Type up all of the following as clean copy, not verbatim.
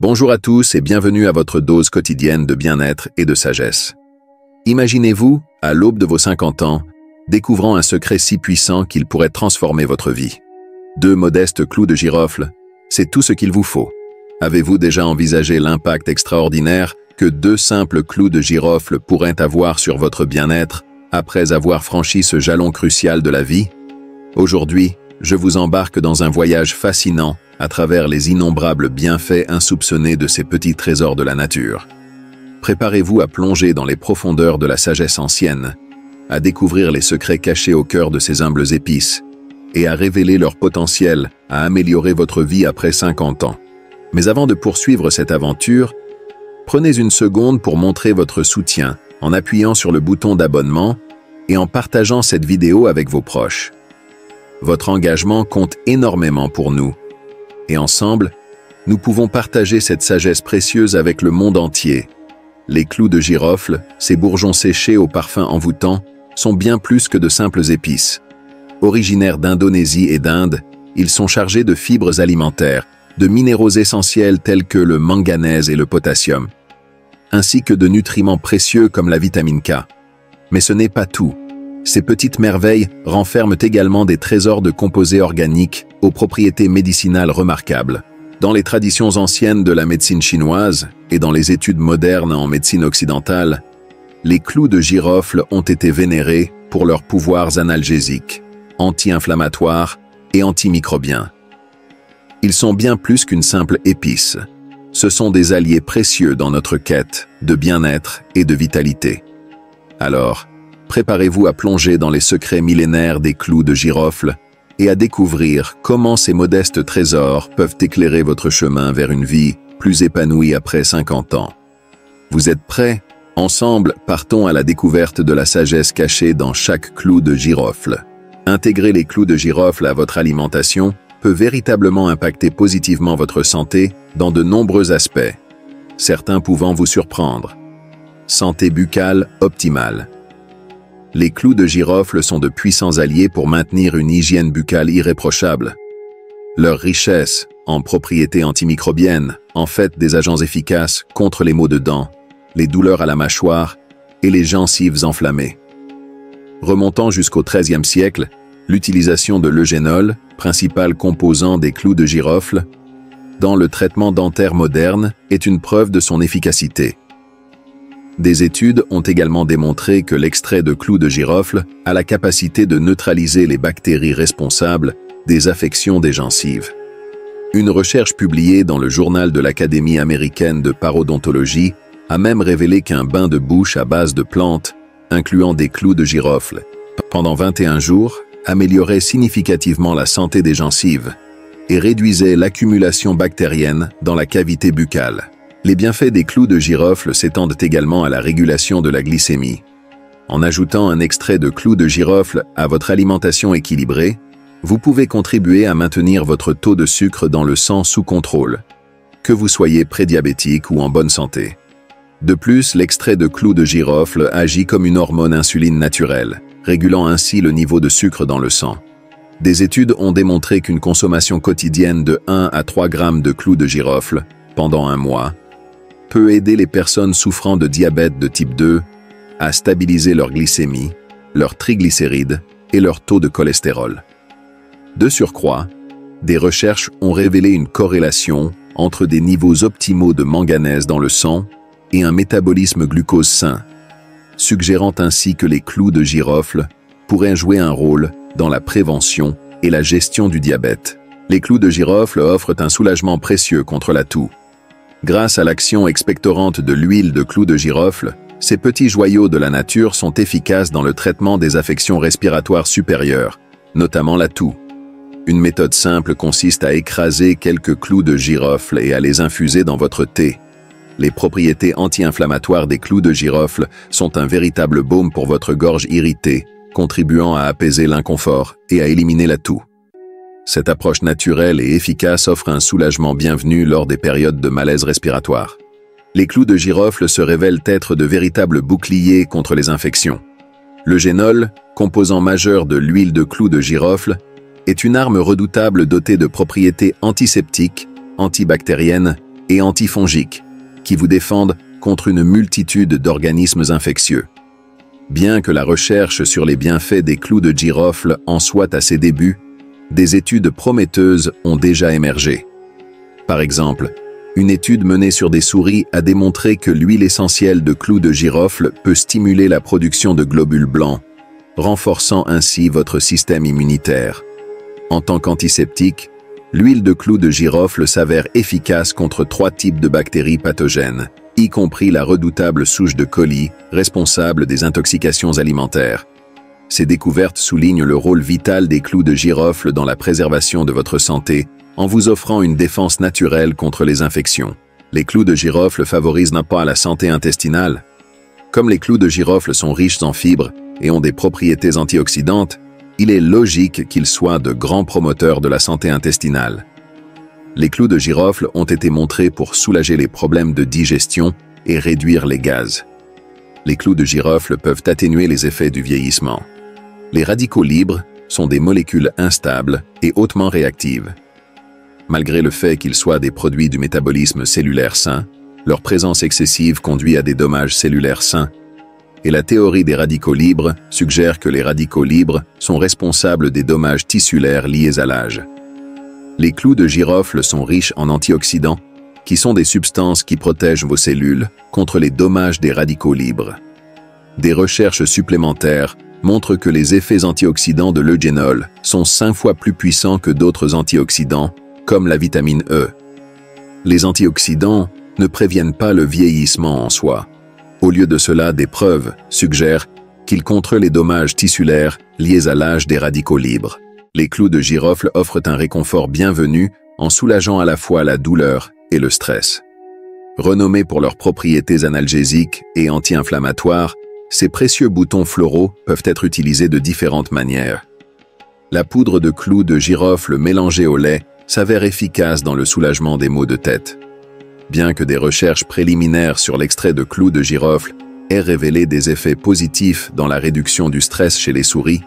Bonjour à tous et bienvenue à votre dose quotidienne de bien-être et de sagesse. Imaginez-vous, à l'aube de vos 50 ans, découvrant un secret si puissant qu'il pourrait transformer votre vie. 2 modestes clous de girofle, c'est tout ce qu'il vous faut. Avez-vous déjà envisagé l'impact extraordinaire que 2 simples clous de girofle pourraient avoir sur votre bien-être après avoir franchi ce jalon crucial de la vie? Aujourd'hui, je vous embarque dans un voyage fascinant à travers les innombrables bienfaits insoupçonnés de ces petits trésors de la nature. Préparez-vous à plonger dans les profondeurs de la sagesse ancienne, à découvrir les secrets cachés au cœur de ces humbles épices, et à révéler leur potentiel à améliorer votre vie après 50 ans. Mais avant de poursuivre cette aventure, prenez une seconde pour montrer votre soutien en appuyant sur le bouton d'abonnement et en partageant cette vidéo avec vos proches. Votre engagement compte énormément pour nous. Et ensemble, nous pouvons partager cette sagesse précieuse avec le monde entier. Les clous de girofle, ces bourgeons séchés au parfum envoûtant, sont bien plus que de simples épices. Originaires d'Indonésie et d'Inde, ils sont chargés de fibres alimentaires, de minéraux essentiels tels que le manganèse et le potassium, ainsi que de nutriments précieux comme la vitamine K. Mais ce n'est pas tout. Ces petites merveilles renferment également des trésors de composés organiques aux propriétés médicinales remarquables. Dans les traditions anciennes de la médecine chinoise et dans les études modernes en médecine occidentale, les clous de girofle ont été vénérés pour leurs pouvoirs analgésiques, anti-inflammatoires et antimicrobiens. Ils sont bien plus qu'une simple épice. Ce sont des alliés précieux dans notre quête de bien-être et de vitalité. Alors, préparez-vous à plonger dans les secrets millénaires des clous de girofle et à découvrir comment ces modestes trésors peuvent éclairer votre chemin vers une vie plus épanouie après 50 ans. Vous êtes prêts? Ensemble, partons à la découverte de la sagesse cachée dans chaque clou de girofle. Intégrer les clous de girofle à votre alimentation peut véritablement impacter positivement votre santé dans de nombreux aspects, certains pouvant vous surprendre. Santé buccale optimale. Les clous de girofle sont de puissants alliés pour maintenir une hygiène buccale irréprochable. Leur richesse en propriétés antimicrobiennes en fait des agents efficaces contre les maux de dents, les douleurs à la mâchoire et les gencives enflammées. Remontant jusqu'au XIIIe siècle, l'utilisation de l'eugénol, principal composant des clous de girofle, dans le traitement dentaire moderne est une preuve de son efficacité. Des études ont également démontré que l'extrait de clous de girofle a la capacité de neutraliser les bactéries responsables des affections des gencives. Une recherche publiée dans le journal de l'Académie américaine de parodontologie a même révélé qu'un bain de bouche à base de plantes, incluant des clous de girofle, pendant 21 jours, améliorait significativement la santé des gencives et réduisait l'accumulation bactérienne dans la cavité buccale. Les bienfaits des clous de girofle s'étendent également à la régulation de la glycémie. En ajoutant un extrait de clous de girofle à votre alimentation équilibrée, vous pouvez contribuer à maintenir votre taux de sucre dans le sang sous contrôle, que vous soyez prédiabétique ou en bonne santé. De plus, l'extrait de clous de girofle agit comme une hormone insuline naturelle, régulant ainsi le niveau de sucre dans le sang. Des études ont démontré qu'une consommation quotidienne de 1 à 3 grammes de clous de girofle pendant un mois peut aider les personnes souffrant de diabète de type 2 à stabiliser leur glycémie, leurs triglycérides et leur taux de cholestérol. De surcroît, des recherches ont révélé une corrélation entre des niveaux optimaux de manganèse dans le sang et un métabolisme glucose sain, suggérant ainsi que les clous de girofle pourraient jouer un rôle dans la prévention et la gestion du diabète. Les clous de girofle offrent un soulagement précieux contre la toux. Grâce à l'action expectorante de l'huile de clous de girofle, ces petits joyaux de la nature sont efficaces dans le traitement des affections respiratoires supérieures, notamment la toux. Une méthode simple consiste à écraser quelques clous de girofle et à les infuser dans votre thé. Les propriétés anti-inflammatoires des clous de girofle sont un véritable baume pour votre gorge irritée, contribuant à apaiser l'inconfort et à éliminer la toux. Cette approche naturelle et efficace offre un soulagement bienvenu lors des périodes de malaise respiratoire. Les clous de girofle se révèlent être de véritables boucliers contre les infections. L'eugénol, composant majeur de l'huile de clous de girofle, est une arme redoutable dotée de propriétés antiseptiques, antibactériennes et antifongiques, qui vous défendent contre une multitude d'organismes infectieux. Bien que la recherche sur les bienfaits des clous de girofle en soit à ses débuts, des études prometteuses ont déjà émergé. Par exemple, une étude menée sur des souris a démontré que l'huile essentielle de clous de girofle peut stimuler la production de globules blancs, renforçant ainsi votre système immunitaire. En tant qu'antiseptique, l'huile de clous de girofle s'avère efficace contre 3 types de bactéries pathogènes, y compris la redoutable souche de coli, responsable des intoxications alimentaires. Ces découvertes soulignent le rôle vital des clous de girofle dans la préservation de votre santé, en vous offrant une défense naturelle contre les infections. Les clous de girofle favorisent non pas la santé intestinale. Comme les clous de girofle sont riches en fibres et ont des propriétés antioxydantes, il est logique qu'ils soient de grands promoteurs de la santé intestinale. Les clous de girofle ont été montrés pour soulager les problèmes de digestion et réduire les gaz. Les clous de girofle peuvent atténuer les effets du vieillissement. Les radicaux libres sont des molécules instables et hautement réactives. Malgré le fait qu'ils soient des produits du métabolisme cellulaire sain, leur présence excessive conduit à des dommages cellulaires sains, et la théorie des radicaux libres suggère que les radicaux libres sont responsables des dommages tissulaires liés à l'âge. Les clous de girofle sont riches en antioxydants, qui sont des substances qui protègent vos cellules contre les dommages des radicaux libres. Des recherches supplémentaires montrent que les effets antioxydants de l'eugénol sont 5 fois plus puissants que d'autres antioxydants, comme la vitamine E. Les antioxydants ne préviennent pas le vieillissement en soi. Au lieu de cela, des preuves suggèrent qu'ils contrent les dommages tissulaires liés à l'âge des radicaux libres. Les clous de girofle offrent un réconfort bienvenu en soulageant à la fois la douleur et le stress. Renommés pour leurs propriétés analgésiques et anti-inflammatoires, ces précieux boutons floraux peuvent être utilisés de différentes manières. La poudre de clous de girofle mélangée au lait s'avère efficace dans le soulagement des maux de tête. Bien que des recherches préliminaires sur l'extrait de clous de girofle aient révélé des effets positifs dans la réduction du stress chez les souris,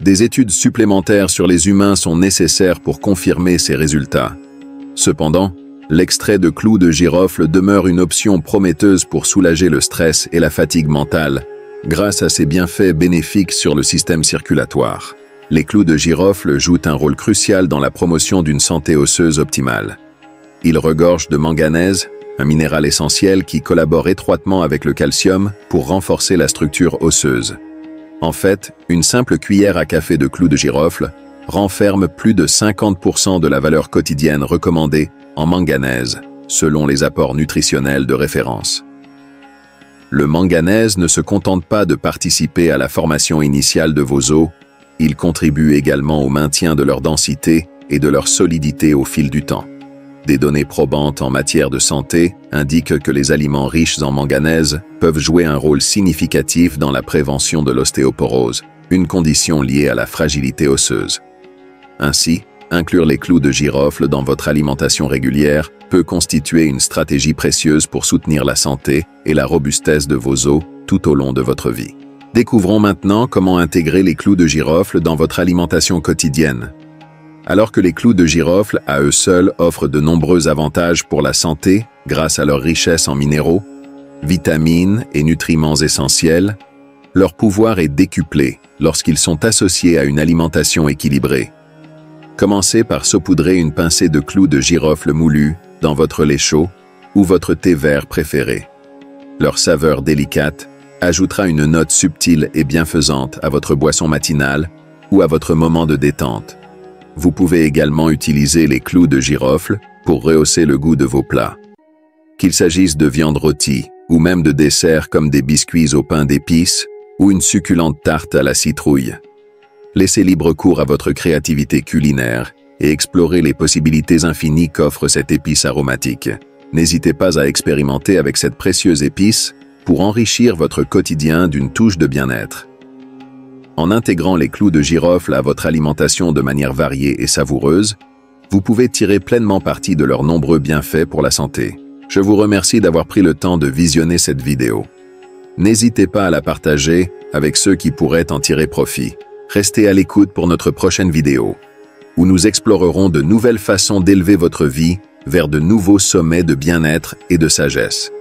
des études supplémentaires sur les humains sont nécessaires pour confirmer ces résultats. Cependant, l'extrait de clous de girofle demeure une option prometteuse pour soulager le stress et la fatigue mentale, grâce à ses bienfaits bénéfiques sur le système circulatoire. Les clous de girofle jouent un rôle crucial dans la promotion d'une santé osseuse optimale. Ils regorgent de manganèse, un minéral essentiel qui collabore étroitement avec le calcium pour renforcer la structure osseuse. En fait, une simple cuillère à café de clous de girofle renferme plus de 50% de la valeur quotidienne recommandée en manganèse, selon les apports nutritionnels de référence. Le manganèse ne se contente pas de participer à la formation initiale de vos os, il contribue également au maintien de leur densité et de leur solidité au fil du temps. Des données probantes en matière de santé indiquent que les aliments riches en manganèse peuvent jouer un rôle significatif dans la prévention de l'ostéoporose, une condition liée à la fragilité osseuse. Ainsi, inclure les clous de girofle dans votre alimentation régulière peut constituer une stratégie précieuse pour soutenir la santé et la robustesse de vos os tout au long de votre vie. Découvrons maintenant comment intégrer les clous de girofle dans votre alimentation quotidienne. Alors que les clous de girofle à eux seuls offrent de nombreux avantages pour la santé grâce à leur richesse en minéraux, vitamines et nutriments essentiels, leur pouvoir est décuplé lorsqu'ils sont associés à une alimentation équilibrée. Commencez par saupoudrer une pincée de clous de girofle moulus dans votre lait chaud ou votre thé vert préféré. Leur saveur délicate ajoutera une note subtile et bienfaisante à votre boisson matinale ou à votre moment de détente. Vous pouvez également utiliser les clous de girofle pour rehausser le goût de vos plats. Qu'il s'agisse de viande rôtie ou même de desserts comme des biscuits au pain d'épices ou une succulente tarte à la citrouille. Laissez libre cours à votre créativité culinaire et explorez les possibilités infinies qu'offre cette épice aromatique. N'hésitez pas à expérimenter avec cette précieuse épice pour enrichir votre quotidien d'une touche de bien-être. En intégrant les clous de girofle à votre alimentation de manière variée et savoureuse, vous pouvez tirer pleinement parti de leurs nombreux bienfaits pour la santé. Je vous remercie d'avoir pris le temps de visionner cette vidéo. N'hésitez pas à la partager avec ceux qui pourraient en tirer profit. Restez à l'écoute pour notre prochaine vidéo, où nous explorerons de nouvelles façons d'élever votre vie vers de nouveaux sommets de bien-être et de sagesse.